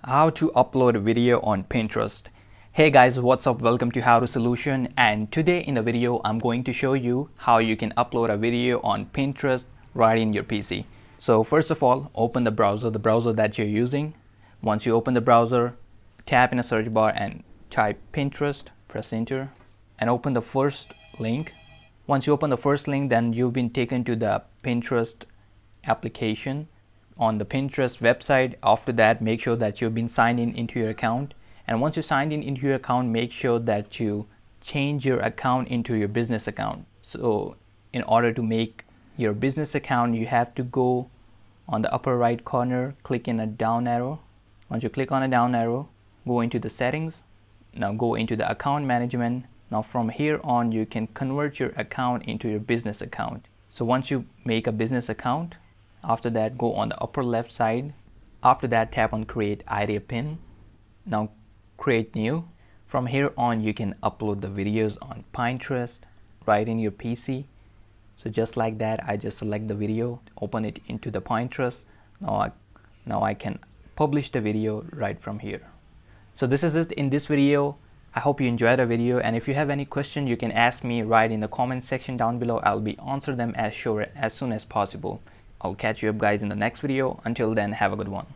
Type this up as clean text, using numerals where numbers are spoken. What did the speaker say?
How to upload a video on Pinterest. Hey guys, what's up? Welcome to How to Solution, and today in the video I'm going to show you how you can upload a video on Pinterest right in your PC. So first of all, open the browser that you're using. Once you open the browser, tap in a search bar and type Pinterest, press enter, and open the first link. Once you open the first link, then you've been taken to the Pinterest application on the Pinterest website. After that, make sure that you've been signed in into your account, and once you signed in into your account, make sure that you change your account into your business account. So in order to make your business account, you have to go on the upper right corner, click in a down arrow. Once you click on a down arrow, go into the settings. Now go into the account management. Now from here on, you can convert your account into your business account. So once you make a business account, after that, go on the upper left side. After that, tap on create idea pin. Now create new. From here on, you can upload the videos on Pinterest right in your PC. So just like that, I just select the video, open it into the Pinterest. Now I can publish the video right from here. So this is it in this video. I hope you enjoyed the video, and if you have any question, you can ask me right in the comment section down below. I'll be answer them as soon as possible. I'll catch you up guys in the next video. Until then, have a good one.